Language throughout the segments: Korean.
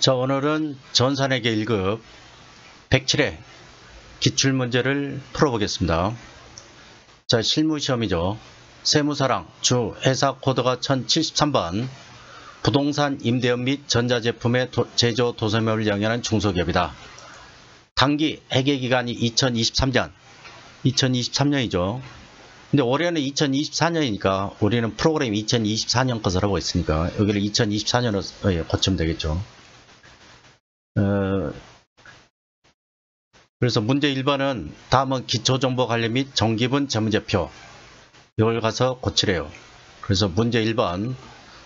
자, 오늘은 전산회계 1급 107회 기출문제를 풀어보겠습니다. 자, 실무시험이죠. 세무사랑 주 회사 코드가 1073번 부동산 임대업 및 전자제품의 제조 도소매업을 영위하는 중소기업이다. 단기 회계기간이 2023년이죠. 근데 올해는 2024년이니까 우리는 프로그램 2024년 것을 하고 있으니까 여기를 2024년으로 고치면 되겠죠. 그래서 문제 1번은 다음은 기초정보관리 및 정기분 재무제표 이걸 가서 고치래요. 그래서 문제 1번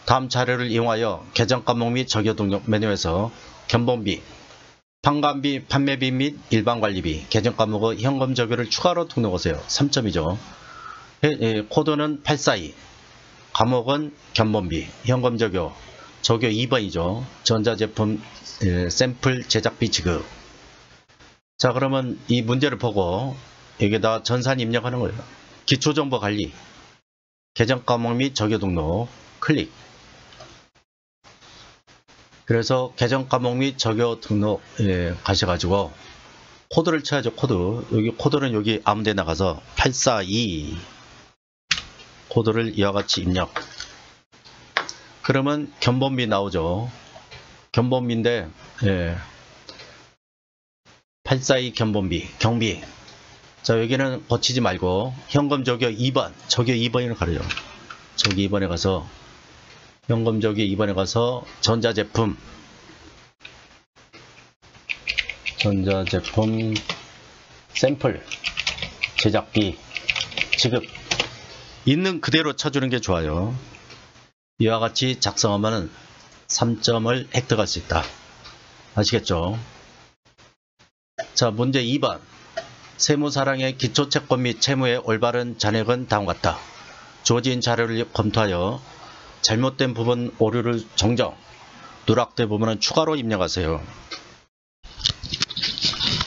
다음 자료를 이용하여 계정과목 및 적용등록 메뉴에서 견본비, 판관비, 판매비 및 일반관리비, 계정과목의 현금 적용을 추가로 등록하세요. 3점이죠. 코드는 842, 과목은 견본비, 현금 적용 2번이죠. 전자제품 샘플 제작비 지급. 자, 그러면 이 문제를 보고 여기다 전산 입력하는 거예요. 기초정보관리, 계정과목 및 적용등록 클릭. 그래서 계정과목 및 적용등록 가셔가지고 코드를 쳐야죠. 코드. 여기 코드는 여기 아무데 나가서 842 코드를 이와 같이 입력. 그러면 견본비 나오죠. 견본비인데 842 견본비, 경비. 자, 여기는 고치지 말고 현금 적용 2번, 적용 2번으로 가려요. 저기 2번에 가서 현금 적용 2번에 가서 전자제품 샘플 제작비 지급 있는 그대로 쳐주는 게 좋아요. 이와 같이 작성하면 3점을 획득할 수 있다. 아시겠죠? 자, 문제 2번. 세무사랑의 기초채권 및 채무의 올바른 잔액은 다음과 같다. 주어진 자료를 검토하여 잘못된 부분 오류를 정정, 누락된 부분은 추가로 입력하세요.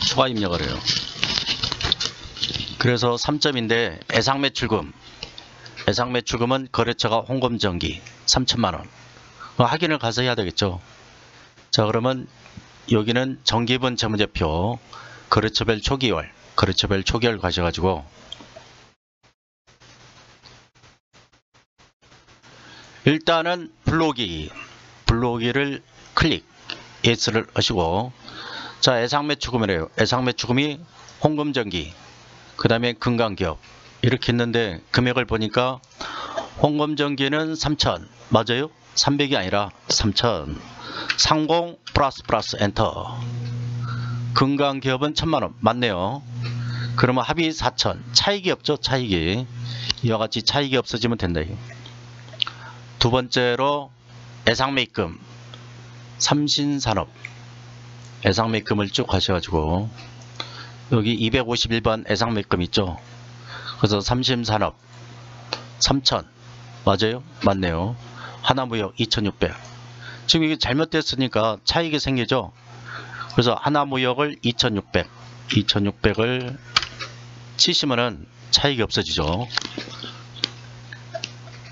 추가 입력을 해요. 그래서 3점인데 예상매출금. 예상매출금은 거래처가 홍금전기 3천만원. 확인을 가서 해야 되겠죠. 자, 그러면 여기는 정기분 재무제표 거래처별 초기월 가셔가지고 일단은 불러오기를 클릭 예스를 하시고, 자, 예상매출금이래요. 예상매출금이 홍금전기 그 다음에 금강기업 이렇게 있는데 금액을 보니까 홍금전기는 3천 맞아요? 300이 아니라 3천. 상공 플러스 엔터. 금강기업은 1000만원 맞네요. 그러면 합이 4천. 차익이 없죠. 차익이. 이와 같이 차익이 없어지면 된다. 두 번째로 예상매입금 삼신산업 예상매입금을 쭉 하셔가지고 여기 251번 예상매입금 있죠. 그래서 삼신산업 3000 맞아요? 맞네요. 하나무역 2600. 지금 이게 잘못됐으니까 차익이 생기죠. 그래서 하나무역을 2600을 치시면은 차익이 없어지죠.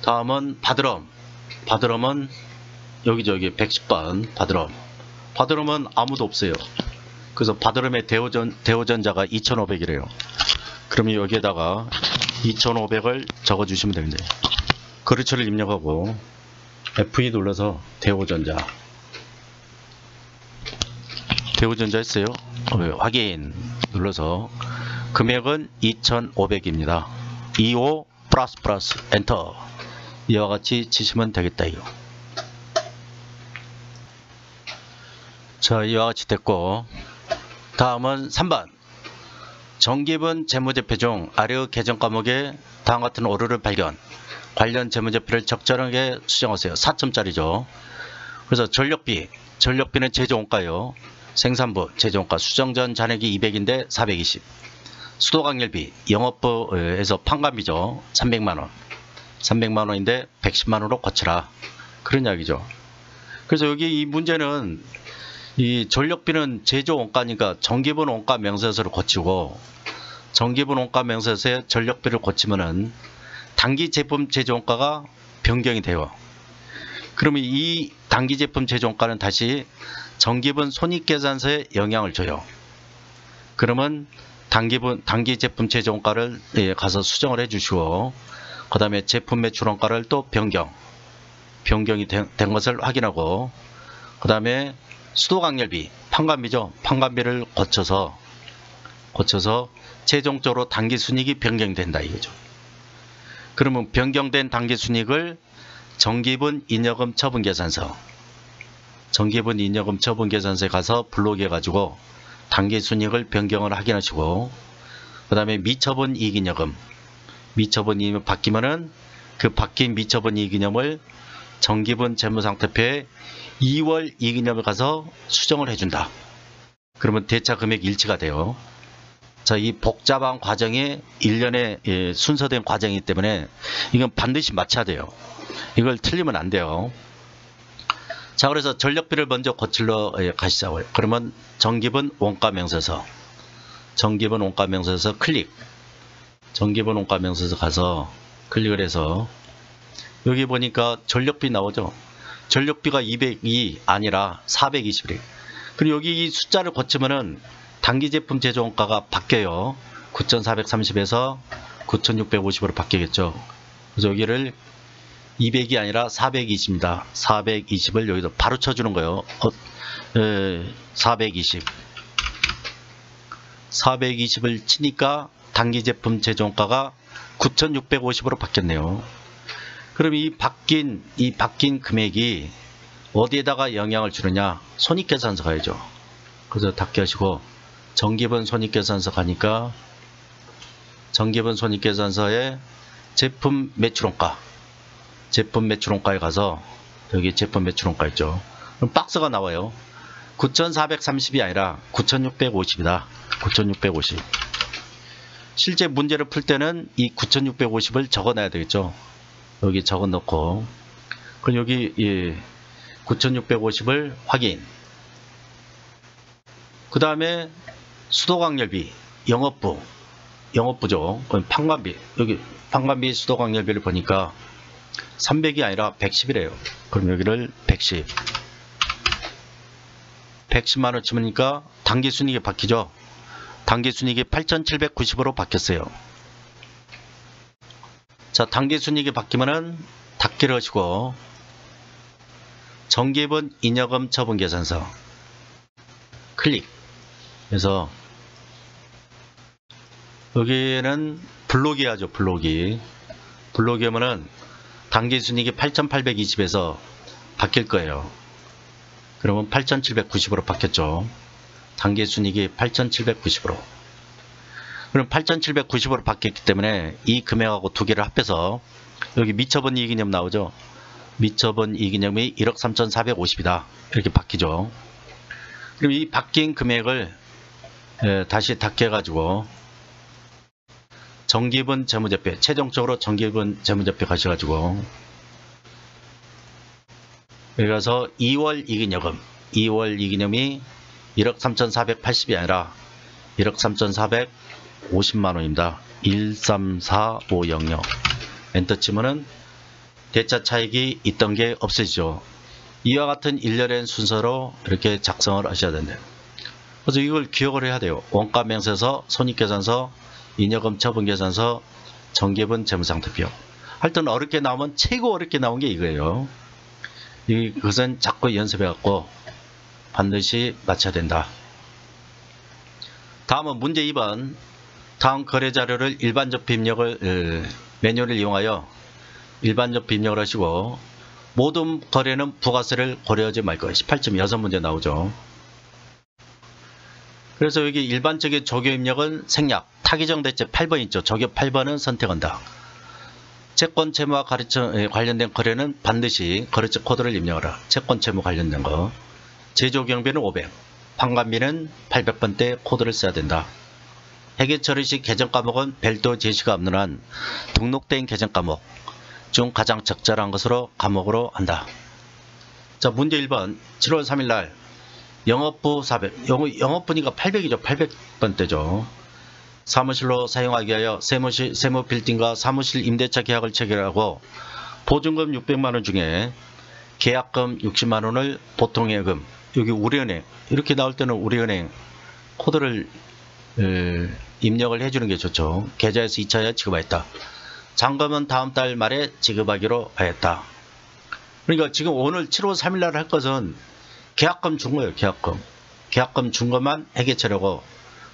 다음은 바드럼은 여기 110번 바드럼은 아무도 없어요. 그래서 바드럼의 대우전자가 2500이래요. 그러면 여기에다가 2500을 적어주시면 됩니다. 거래처를 입력하고 F2 눌러서 대우전자 했어요. 확인 눌러서 금액은 2500입니다. 25 플러스 엔터. 이와 같이 치시면 되겠다. 자, 이와 같이 됐고, 다음은 3번. 정기분 재무제표 중 아래의 계정 과목에 다음과 같은 오류를 발견. 관련 재무제표를 적절하게 수정하세요. 4점짜리죠. 그래서 전력비는 제조원가요. 생산부 제조원가 수정전 잔액이 200인데 420. 수도관열비 영업부에서 판관비죠. 300만원인데 110만원으로 고쳐라. 그런 이야기죠. 그래서 여기 이 문제는 이 전력비는 제조원가니까 정기분 원가 명세서를 고치고 정기분 원가 명세서에 전력비를 고치면은 단기 제품 제조원가가 변경이 돼요. 그러면 이 단기 제품 최종가는 다시 정기분 손익계산서에 영향을 줘요. 그러면 단기 제품 최종가를 가서 수정을 해주시고, 그 다음에 제품 매출원가를 또 변경이 된 것을 확인하고, 그 다음에 수도광열비, 판관비죠. 판관비를 거쳐서 최종적으로 당기순이익이 변경된다 이거죠. 그러면 변경된 당기순이익을 정기분 잉여금 처분계산서에 가서 불록해가지고 당기순이익을 변경을 확인하시고, 그 다음에 미처분 이익잉여금 바뀌면은 그 바뀐 미처분 이익잉여금을 정기분 재무상태표에 2월 이익잉여금을 가서 수정을 해준다. 그러면 대차 금액 일치가 돼요. 자, 이 복잡한 과정이 1년에 순서된 과정이기 때문에 이건 반드시 맞춰야 돼요. 이걸 틀리면 안 돼요. 자, 그래서 전력비를 먼저 거칠러 가시자고요. 그러면 정기분 원가명세서 클릭. 정기분 원가명세서 가서 클릭을 해서 여기 보니까 전력비 나오죠. 전력비가 202 아니라 421. 그리고 여기 이 숫자를 거치면은 단기 제품 제조원가가 바뀌어요. 9,430에서 9,650으로 바뀌겠죠. 그래서 여기를 200이 아니라 420입니다. 420을 여기서 바로 쳐주는 거예요. 420을 치니까 단기 제품 제조원가가 9,650으로 바뀌었네요. 그럼 이 바뀐 금액이 어디에다가 영향을 주느냐? 손익계산서 가야죠. 그래서 닫게 하시고 정기분 손익계산서 가니까 정기분 손익계산서에 제품 매출원가에 가서 여기 제품 매출원가 있죠. 그럼 박스가 나와요. 9,430이 아니라 9,650이다. 9,650. 실제 문제를 풀 때는 이 9,650을 적어놔야 되겠죠. 여기 적어 놓고, 그럼 여기 9,650을 확인. 그 다음에 수도광열비, 영업부죠. 판관비, 여기 판관비 수도광열비를 보니까 300이 아니라 110이래요. 그럼 여기를 110만원 치니까 단기순이익이 바뀌죠. 단기순이익이 8,790으로 바뀌었어요. 자, 단기순이익이 바뀌면은 닫기를 하시고 정기분 잉여금 처분계산서 클릭. 그래서 여기에는 블록이 하죠. 블록이 하면은 단기순이익이 8,820에서 바뀔 거예요. 그러면 8,790으로 바뀌었죠. 단기순이익이 8,790으로. 그럼 8,790으로 바뀌었기 때문에 이 금액하고 두 개를 합해서 여기 미처분 이익이념 나오죠. 미처분 이익이념이 1억 3,450이다. 이렇게 바뀌죠. 그럼 이 바뀐 금액을 다시 닫게 해가지고 정기분 재무제표, 최종적으로 정기분 재무제표 가셔가지고 여기 가서 2월 이익이념이 1억 3,480이 아니라 1억 3,450만원입니다. 134500 엔터 치면은 대차 차익이 있던 게 없어지죠. 이와 같은 일련의 순서로 이렇게 작성을 하셔야 된대요. 그래서 이걸 기억을 해야 돼요. 원가명세서, 손익계산서, 잉여금 처분계산서, 정기분 재무상태표. 하여튼 어렵게 나오면 최고 어렵게 나온 게 이거예요. 이것은 자꾸 연습해갖고 반드시 맞춰야 된다. 다음은 문제 2번. 다음 거래자료를 일반적 비입력을 매뉴얼을 이용하여 일반적 비입력을 하시고 모든 거래는 부가세를 고려하지 말 거예요. 18.6문제 나오죠. 그래서 여기 일반적인 조교입력은 생략, 타기정 대체 8번 있죠. 조교 8번은 선택한다. 채권 채무와 관련된 거래는 반드시 거래처 코드를 입력하라. 채권 채무 관련된 거. 제조 경비는 500, 판관비는 800번대 코드를 써야 된다. 회계 처리 시 계정 과목은 별도 제시가 없는 한 등록된 계정 과목 중 가장 적절한 것으로 과목으로 한다. 자, 문제 1번 7월 3일 날 영업부 400, 영업부니까 800이죠. 800번대죠. 사무실로 사용하기 위하여 세무 빌딩과 사무실 임대차 계약을 체결하고 보증금 600만원 중에 계약금 60만원을 보통예금, 여기 우리은행, 이렇게 나올 때는 우리은행 코드를 입력을 해주는 게 좋죠. 계좌에서 2차에 지급하였다. 잔금은 다음 달 말에 지급하기로 하였다. 그러니까 지금 오늘 7월 3일날 할 것은 계약금 준 거예요. 계약금 준 것만 해결처리하고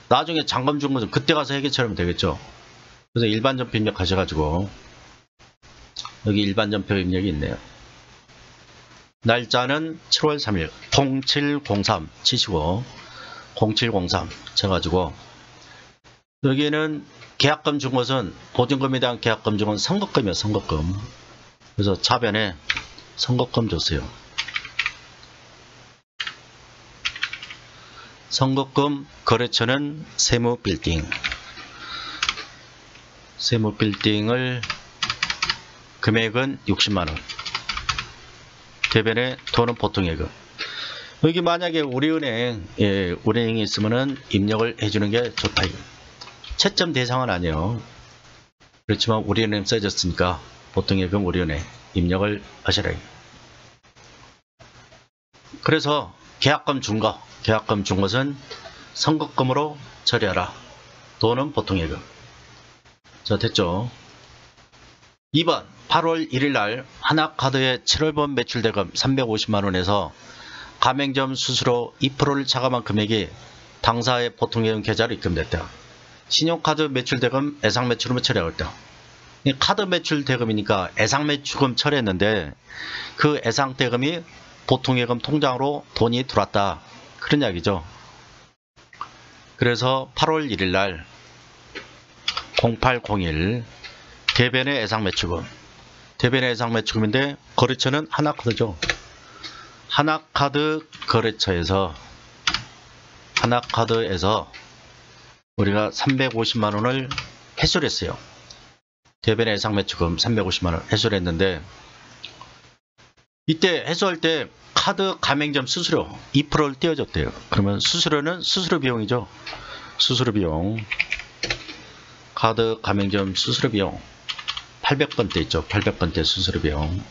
나중에 잔금 준 것은 그때 가서 해결처리하면 되겠죠. 그래서 일반전표 입력하셔가지고 여기 일반전표 입력이 있네요. 날짜는 7월 3일 0703 치시고 0703 쳐가지고 여기에는 계약금 준 것은 보증금에 대한 계약금 준 건 선거금이에요. 선거금. 그래서 차변에 선거금 줬어요. 선거금 거래처는 세무빌딩. 세무빌딩을 금액은 60만원. 대변에 돈은 보통예금. 여기 만약에 우리은행, 우리은행이 있으면은 입력을 해주는 게 좋다. 채점 대상은 아니에요. 그렇지만 우리은행 써졌으니까 보통예금 우리은행 입력을 하시라. 그래서 계약금 준 것은 선거금으로 처리하라. 돈은 보통예금. 자, 됐죠? 2번 8월 1일날 하나카드의 7월번 매출대금 350만원에서 가맹점 수수료 2%를 차감한 금액이 당사의 보통예금 계좌로 입금됐다. 신용카드 매출대금 애상매출금을 처리하였다. 카드 매출대금이니까 애상매출금 처리했는데 그 애상대금이 보통예금 통장으로 돈이 들어왔다. 그런 이야기죠. 그래서 8월 1일날 0801 대변의 애상매출금. 대변의 애상매출금인데 거래처는 하나카드죠. 하나카드 거래처에서 우리가 350만원을 회수를 했어요. 대변의 애상매출금 350만원 회수를 했는데 이때 회수할 때 카드 가맹점 수수료 2%를 떼어줬대요. 그러면 수수료는 수수료 비용이죠. 수수료 비용. 카드 가맹점 수수료 비용 800번대 있죠. 800번대 수수료 비용.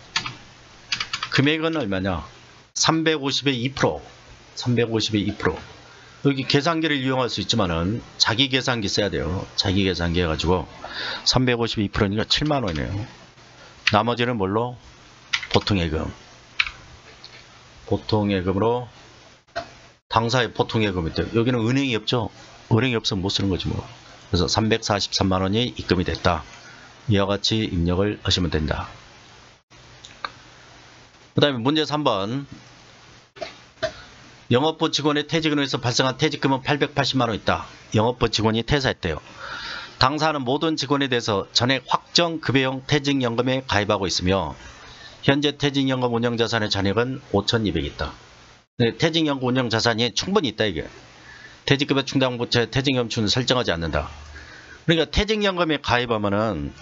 금액은 얼마냐? 350의 2%. 350의 2%. 여기 계산기를 이용할 수 있지만은 자기 계산기 써야 돼요. 자기 계산기 해가지고 350의 2%니까 7만원이에요. 나머지는 뭘로? 보통예금. 보통예금으로 당사의 보통예금이 돼요. 여기는 은행이 없죠. 은행이 없으면 못 쓰는 거지 뭐. 그래서 343만원이 입금이 됐다. 이와 같이 입력을 하시면 된다. 그 다음에 문제 3번. 영업부 직원의 퇴직으로 해서 발생한 퇴직금은 880만원 있다. 영업부 직원이 퇴사했대요. 당사는 모든 직원에 대해서 전액 확정 급여형 퇴직연금에 가입하고 있으며 현재 퇴직연금 운영자산의 잔액은 5,200 있다. 퇴직연금 운영자산이 충분히 있다 이게. 퇴직급여 충당부채 퇴직연금치는 설정하지 않는다. 그러니까 퇴직연금에 가입하면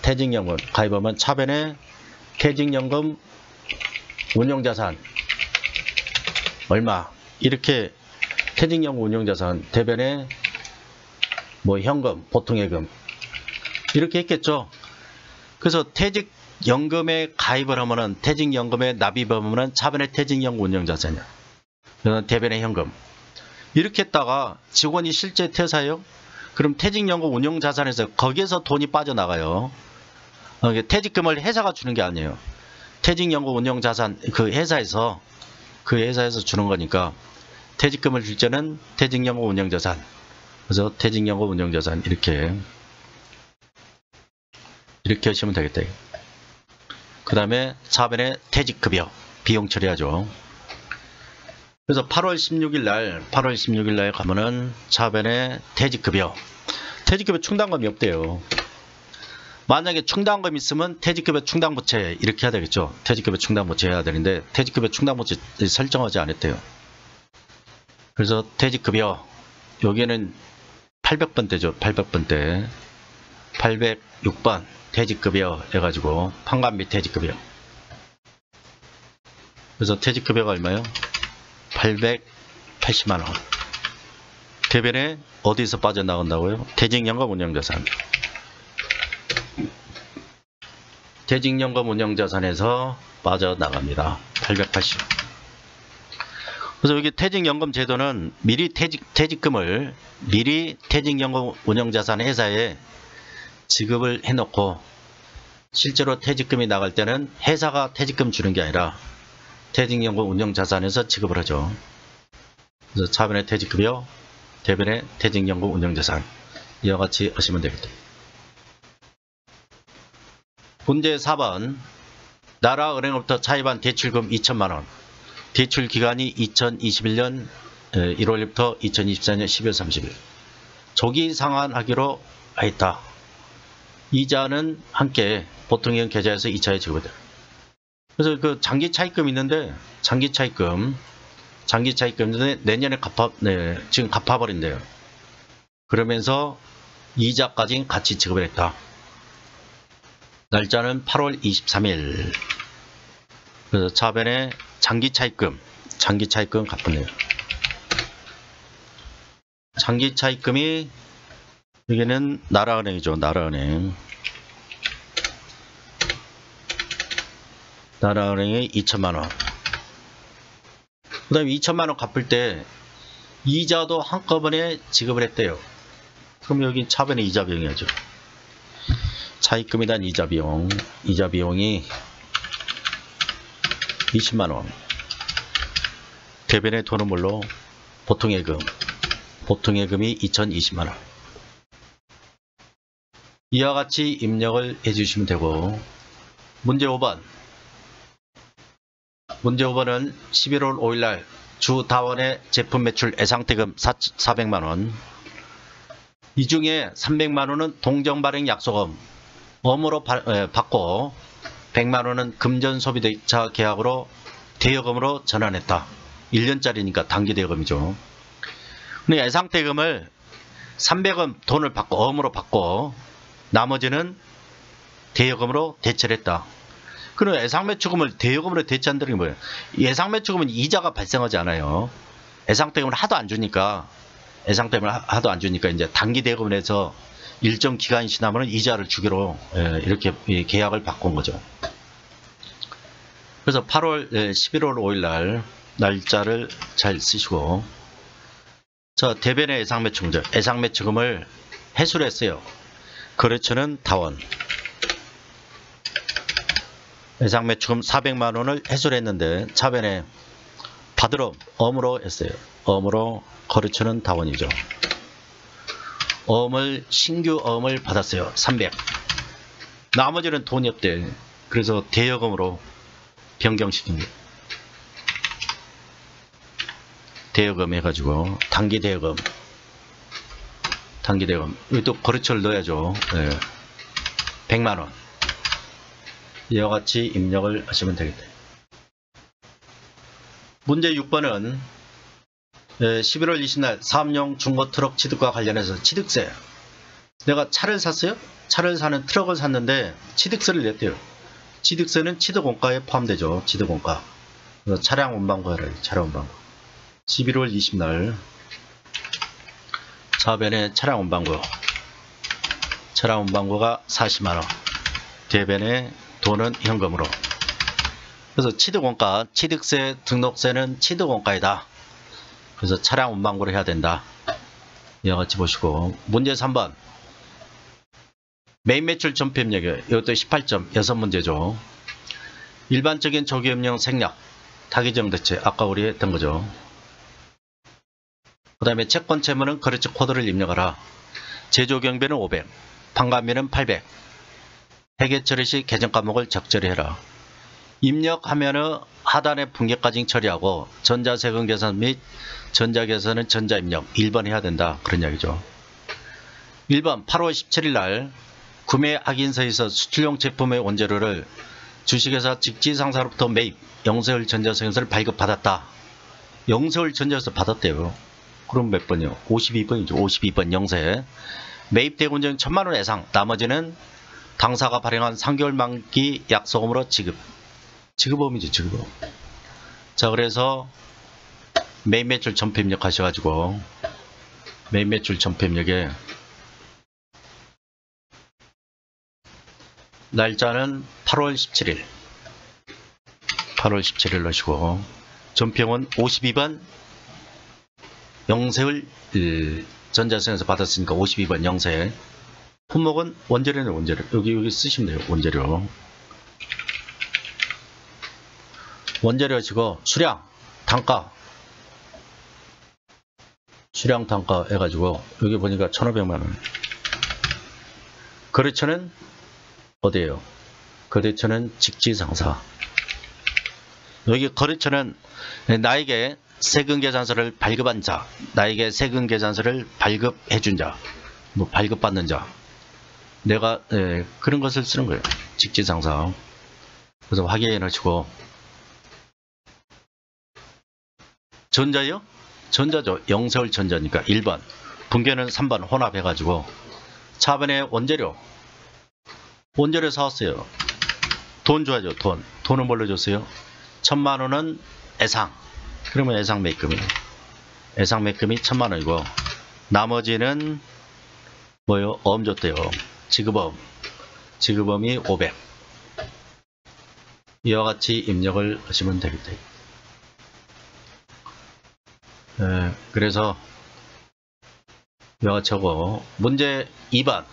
차변에 퇴직연금 운영자산 얼마 이렇게 퇴직연금 운영자산 대변에 뭐 현금 보통예금 이렇게 했겠죠. 그래서 퇴직연금에 가입을 하면은 퇴직연금에 납입하면은 차변에 퇴직연금 운영자산이야. 대변에 현금 이렇게 했다가 직원이 실제 퇴사해요. 그럼 퇴직연금 운영자산에서 거기에서 돈이 빠져나가요. 퇴직금을 회사가 주는 게 아니에요. 퇴직연금 운영자산 그 회사에서 주는 거니까 퇴직금을 줄 때는 퇴직연금 운영자산. 그래서 퇴직연금 운영자산 이렇게 하시면 되겠다. 그 다음에 차변에 퇴직급여 비용 처리하죠. 그래서 8월 16일 날 가면은 차변에 퇴직급여 충당금이 없대요. 만약에 충당금 있으면 퇴직급여 충당부채 이렇게 해야 되겠죠. 퇴직급여 충당부채 해야 되는데 퇴직급여 충당부채 설정하지 않았대요. 그래서 퇴직급여 여기에는 800번대죠. 800번대 806번 퇴직급여 해가지고 판관비 퇴직급여. 그래서 퇴직급여가 얼마요? 880만원. 대변에 어디서 빠져나간다고요? 퇴직연금 운영자산. 퇴직연금 운영자산에서 빠져나갑니다. 880. 그래서 여기 퇴직연금 제도는 미리 퇴직금을 미리 퇴직연금 운영자산 회사에 지급을 해놓고 실제로 퇴직금이 나갈 때는 회사가 퇴직금 주는 게 아니라 퇴직연금 운영자산에서 지급을 하죠. 그래서 차변의 퇴직금이요, 대변의 퇴직연금 운영자산, 이와 같이 하시면 되겠다. 문제 4번. 나라은행으로부터 차입한 대출금 2천만원. 대출 기간이 2021년 1월부터 2024년 12월 30일. 조기 상환하기로 했다. 이자는 함께 보통형 계좌에서 2차에 지급이 돼. 그래서 그 장기 차입금 있는데, 장기 차입금 있는데 내년에 지금 갚아버린대요. 그러면서 이자까지 같이 지급을 했다. 날짜는 8월 23일. 그래서 차변에 장기 차입금 갚았네요. 장기 차입금이 여기는 나라은행이죠. 나라은행에 2천만원. 그 다음에 2천만원 갚을 때 이자도 한꺼번에 지급을 했대요. 그럼 여기 차변에 이자 비용이죠. 차입금에 대한 이자 비용이 20만원. 대변의 돈은 뭘로? 보통예금이 2020만원. 이와 같이 입력을 해주시면 되고, 문제 5번. 문제 5번은 11월 5일날 주 다원의 제품 매출 예상대금 400만원. 이 중에 300만원은 동정발행 약속금 엄으로 받고 100만원은 금전소비대차 계약으로 대여금으로 전환했다. 1년짜리니까 단기대여금이죠. 근데 예상대금을 300원 돈을 받고 엄으로 받고 나머지는 대여금으로 대체를 했다. 그럼 예상매출금을 대여금으로 대체한다는 게 뭐예요? 예상매출금은 이자가 발생하지 않아요. 예상대금을 하도 안 주니까 이제 단기대여금을 해서 일정 기간이 지나면 이자를 주기로 이렇게 계약을 바꾼 거죠. 그래서 11월 5일 날짜를 잘 쓰시고, 자, 대변의 예상매출금을 회수를 했어요. 거래처는 다원. 예상매출금 400만원을 회수를 했는데 차변에 받으러 엄으로 했어요. 엄으로. 거래처는 다원이죠. 신규 어음을 받았어요. 300. 나머지는 돈이 없대. 그래서 대여금으로 변경시킨 거예요. 대여금 해가지고 단기 대여금. 여기 또 거래처를 넣어야죠. 네. 100만원. 이와 같이 입력을 하시면 되겠다. 문제 6번은 11월 20일 사업용 중고 트럭 취득과 관련해서 취득세. 내가 차를 샀어요? 차를 사는 트럭을 샀는데 취득세를 냈대요. 취득세는 취득원가에 포함되죠. 취득원가. 그래서 차량 운반고 해라. 차량 운반고. 11월 20일 차변에 차량 운반고. 차량 운반고가 40만원. 대변에 돈은 현금으로. 그래서 취득원가, 취득세, 등록세는 취득원가이다. 그래서 차량 운반고를 해야 된다. 이와 같이 보시고, 문제 3번. 매입 매출 전폐 협력. 이것도 18점 6문제죠. 일반적인 조기협력 생략, 타기정 대체. 아까 우리 했던 거죠. 그 다음에 채권 채무는 거래처 코드를 입력하라. 제조 경비는 500, 판관비는 800. 회계 처리 시 계정 과목을 적절히 해라. 입력하면은 하단에 분계까지 처리하고 전자세금 계산 및 전자계산은 전자입력 1번 해야 된다. 그런 이야기죠. 1번 8월 17일 날 구매 확인서에서 수출용 제품의 원재료를 주식회사 직지상사로부터 매입 영세월 전자세금서를 발급받았다. 영세월 전자세금서 받았대요. 그럼 몇 번이요? 52번이죠. 52번 영세. 매입 대금은 1000만원 이상, 나머지는 당사가 발행한 3개월 만기 약속금으로 지급업이죠. 지급업. 자, 그래서 매입 매출 전폐 입력 하셔가지고 매입 매출 전폐 입력에 날짜는 8월 17일. 8월 17일 넣으시고 전평은 52번 영세을 전자세에서 받았으니까 52번 영세. 품목은 원재료네, 원재료. 여기 쓰시면 돼요. 원재료. 원재료 하시고 수량, 단가. 수량 단가 해가지고 여기 보니까 1,500만원. 거래처는 어디에요? 거래처는 직지상사. 여기 거래처는 나에게 세금계산서를 발급한 자, 나에게 세금계산서를 발급해준 자, 뭐 발급받는 자, 내가 그런 것을 쓰는 거예요. 직지상사. 그래서 확인하시고 전자요? 전자죠. 영세월 전자니까 1번. 분계는 3번 혼합해가지고 차번에 원재료. 원재료 사왔어요. 돈 줘야죠. 돈. 돈은 뭘로 줬어요? 1,000만원은 애상. 그러면 애상 매금이에요. 애상 매금이 1,000만원이고 나머지는 뭐요? 어음 줬대요. 지급어음. 지급어음이 500. 이와 같이 입력을 하시면 되겠다. 그래서 이와 같이 하고 문제 2번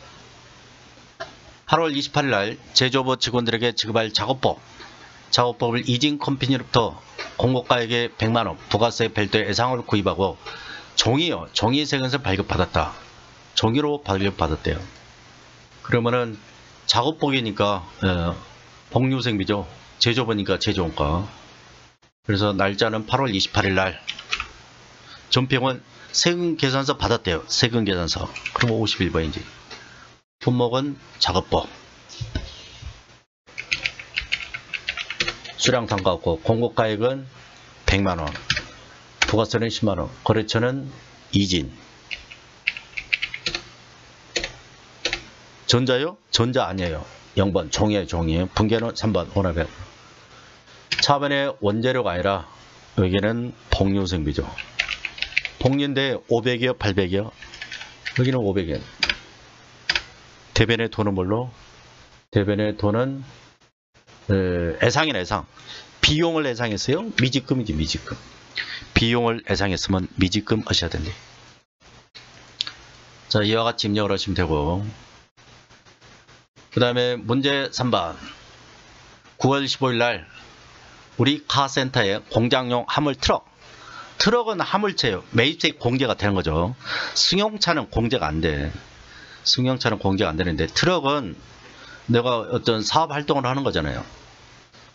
8월 28일 날 제조업 직원들에게 지급할 작업법을 이진 컴퍼니로부터 공고가에게 100만원 부가세 별도의 애상을 구입하고 종이요. 종이 세금서 발급받았다. 종이로 발급받았대요. 그러면은 작업복이니까 복류생비죠. 제조업이니까 제조원가. 그래서 날짜는 8월 28일 날 전평은 세금계산서 받았대요. 세금계산서. 그럼 51번이지. 품목은 작업복. 수량 단가 없고 공고가액은 100만원. 부가세는 10만원. 거래처는 이진. 전자요? 전자 아니에요. 0번 종이에요. 종이에요. 분계는 3번 혼합액. 차번에 원재료가 아니라 여기는 복류생비죠. 복류인데 500이요? 800이요? 여기는 500이요. 대변의 돈은 뭘로? 대변의 돈은 애상이나 애상. 비용을 애상했어요? 미지금이지 미지금. 비용을 애상했으면 미지금 하셔야 된대. 자, 이와 같이 입력을 하시면 되고 그 다음에 문제 3번 9월 15일 날 우리 카센터에 공장용 화물 트럭은 화물차예요. 매입세 공제가 되는 거죠. 승용차는 공제가 안 돼. 승용차는 공제가 안 되는데 트럭은 내가 어떤 사업 활동을 하는 거잖아요.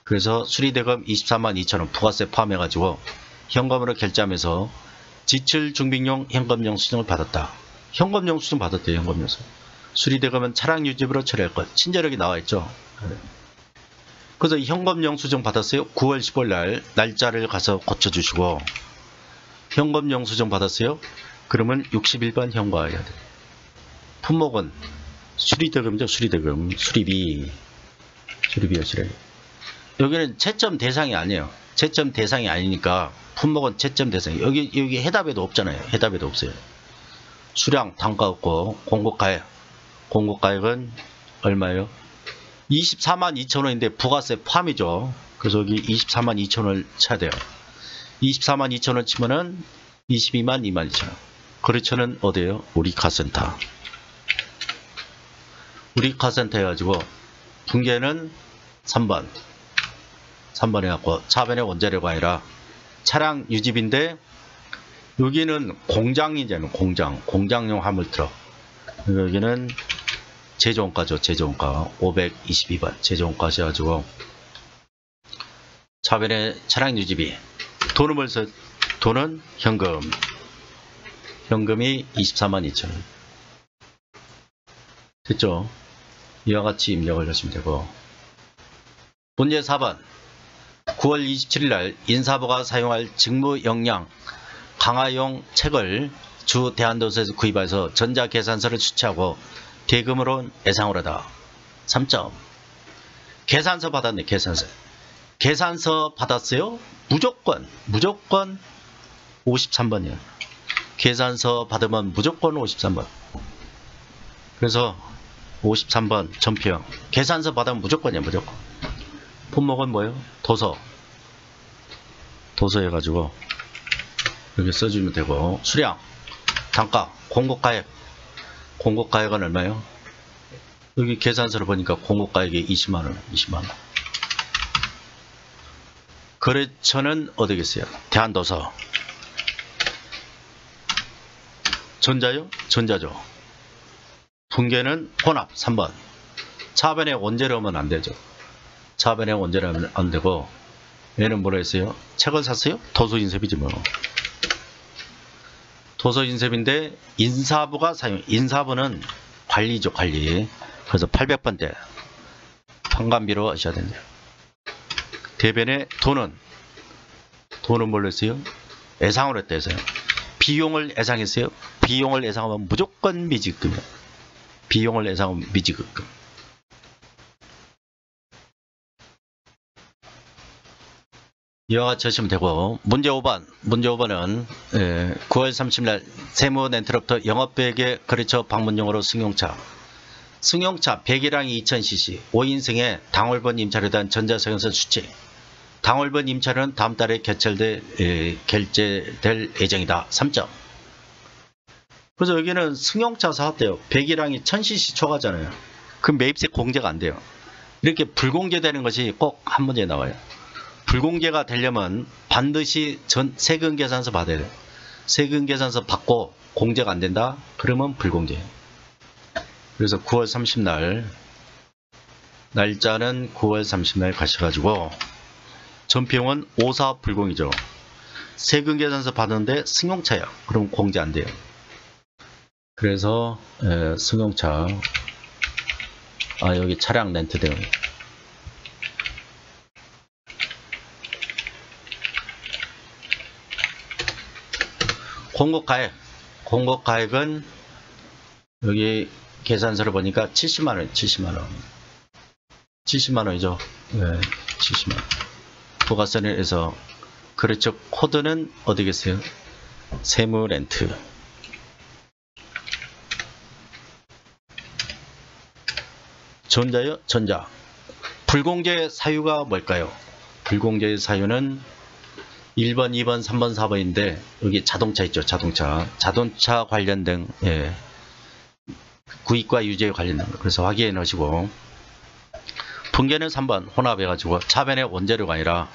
그래서 수리대금 24만 2천원 부가세 포함해가지고 현금으로 결제하면서 지출 중빙용 현금용 수증을 받았다. 현금용 수증 받았대요. 현금용 수증. 수리대금은 차량 유지비로 처리할 것. 친절하게 나와있죠. 그래서 현금용 수증 받았어요. 9월 15일 날 날짜를 가서 고쳐주시고 현금용 수증 받았어요. 그러면 61번 현과해야 돼. 품목은 수리대금이죠. 수리대금. 수리비요. 수리비. 여기는 채점 대상이 아니에요. 채점 대상이 아니니까 품목은 채점 대상이 여기 해답에도 없잖아요. 해답에도 없어요. 수량 단가 없고 공고가액은 얼마예요? 24만 2천원인데 부가세 포함이죠. 그래서 여기 24만 2천원을 쳐야 돼요. 24만 2천원 치면은 22만 2만 2천원. 거래처는 어디예요? 우리 카센터. 우리 카센터 해가지고 분계는 3번 해갖고 차변의 원재료가 아니라 차량 유지비인데 여기는 공장이잖아요. 공장용 화물 트럭. 여기는 제조원가죠. 제조원가 522번 제조원가 하셔가지고 차변의 차량 유지비 돈은 벌써 돈은 현금이 24만 2천원 됐죠? 이와 같이 입력을 하시면 되고 문제 4번 9월 27일 날 인사부가 사용할 직무 역량 강화용 책을 주 대한도서에서 구입해서 전자계산서를 수취하고 대금으로 애상을 하다. 3점. 계산서 받았네. 계산서 받았어요? 무조건 53번이에요. 계산서 받으면 무조건 53번. 그래서 53번 전평. 계산서 받으면 무조건이야, 무조건. 품목은 뭐예요? 도서. 도서 해가지고 여기 써주면 되고, 수량, 단가, 공고가액. 공고가액은 얼마예요? 여기 계산서를 보니까 공고가액이 20만원, 20만원. 거래처는 어디겠어요? 대한도서. 전자요? 전자죠. 분계는 혼합 3번. 차변에 원재료 하면 안 되죠. 차변에 원재료 하면 안 되고, 얘는 뭐라 했어요? 책을 샀어요? 도서인쇄비지 뭐. 도서인쇄비인데 인사부가 사용. 인사부는 관리죠, 관리. 그래서 800번대 판관비로 하셔야 된대요. 대변에 돈은 뭘로 했어요? 예상으로 했다 해서요. 비용을 예상했어요. 비용을 예상하면 무조건 미지급이에요. 비용을 예상하면 미지급. 이와 같이 하시면 되고, 문제 5번. 문제 5번은 9월 30일 세무렌트로부터 영업배액의 거래처 방문용으로 승용차. 승용차 100이랑 2000cc 5인승에 당월번 임차료에 대한 전자서용서 수취. 당월번 임차료는 다음 달에 결제될 예정이다. 3점. 그래서 여기는 승용차 사업돼요. 100이랑 1000cc 초과잖아요. 그럼 매입세 공제가 안 돼요. 이렇게 불공제되는 것이 꼭 한 문제에 나와요. 불공제가 되려면 반드시 세금 계산서 받아야 돼요. 세금 계산서 받고 공제가 안 된다? 그러면 불공제예요. 그래서 9월 30날, 날짜는 9월 30날 가셔가지고, 전비용은 5사업 불공이죠. 세금 계산서 받았는데 승용차야. 그럼 공제 안 돼요. 그래서 승용차, 여기 차량 렌트 대응. 공고가액. 공고가액은 여기 계산서를 보니까 70만원, 70만원. 70만원이죠. 네, 70만원. 부가세에서 거래처 코드는 어디겠어요? 세무렌트. 전자요? 전자. 불공제 사유가 뭘까요? 불공제 사유는 1번, 2번, 3번, 4번인데 여기 자동차 있죠. 자동차. 자동차 관련된 구입과 유지에 관련된 거. 그래서 확인해 놓으시고, 분계는 3번 혼합해가지고 차변의 원재료가 아니라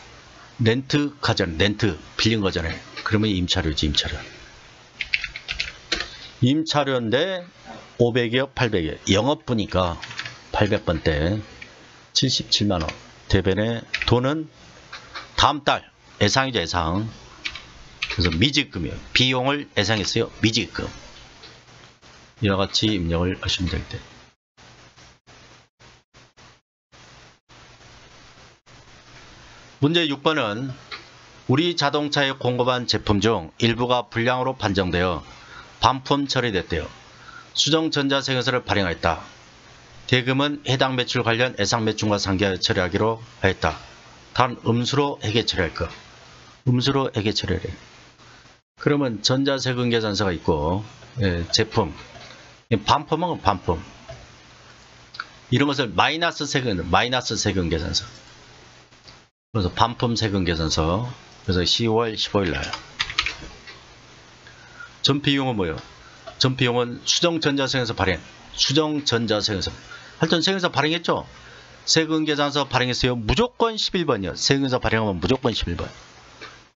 렌트 가전, 렌트 빌린 거잖아요. 그러면 임차료지, 임차료. 임차료인데 500이요, 800이요. 영업부니까 800번대 77만원. 대변의 돈은 다음 달 예상이죠, 예상. 그래서 미지급이에요. 비용을 예상했어요. 미지급. 이와 같이 입력을 하시면 될 때. 문제 6번은 우리 자동차에 공급한 제품 중 일부가 불량으로 판정되어 반품 처리됐대요. 수정 전자세금서를 발행하였다. 대금은 해당 매출 관련 예상 매출과 상기하여 처리하기로 하였다. 단 음수로 회계 처리할 것. 음수로 회계 처리를 해요. 그러면 전자세금 계산서가 있고, 제품, 반품은 반품. 이런 것을 마이너스 세금 계산서. 그래서 반품 세금 계산서. 그래서 10월 15일 나요. 전비용은 뭐예요? 전비용은 수정 전자세금서 발행. 수정 전자세금서. 하여튼 세금서 발행했죠? 세금 계산서 발행했어요. 무조건 11번이요. 세금서 발행하면 무조건 11번.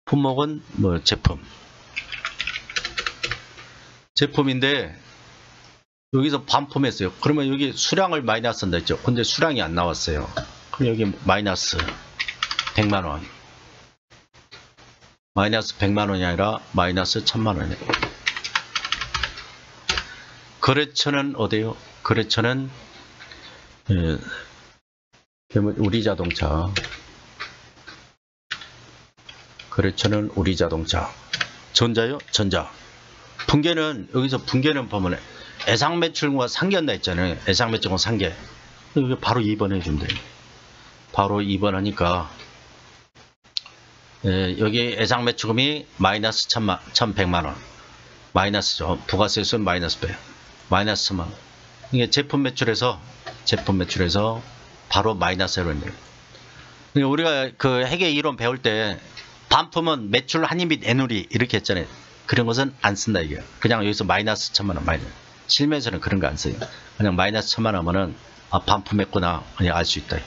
품목은 뭐 제품. 제품인데 여기서 반품했어요. 그러면 여기 수량을 마이너스 한다 했죠. 근데 수량이 안 나왔어요. 그럼 여기 마이너스 100만원. 마이너스 100만원이 아니라 마이너스 1000만원이에요. 거래처는 어디요? 거래처는 우리자동차. 거래처는 우리자동차. 전자요? 전자. 분계는 여기서 분계는 보면 예상 매출과 상계한다 했잖아요. 예상 매출과 상계. 여기 바로 2번 해주면 돼요. 바로 2번 하니까 여기 예상 매출금이 마이너스 1100만원. 마이너스죠. 부가세수는 마이너스 100. 마이너스 1000만원. 이게 제품 매출에서 바로 마이너스로 내요. 그러니까 우리가 그 회계 이론 배울 때 반품은 매출 한이 및 애누리 이렇게 했잖아요. 그런 것은 안 쓴다 이게. 그냥 여기서 마이너스 1,000만 원 마이너스. 실무에서는 그런 거 안 써요. 그냥 마이너스 1,000만 원 하면은 반품했구나 그냥 알 수 있다.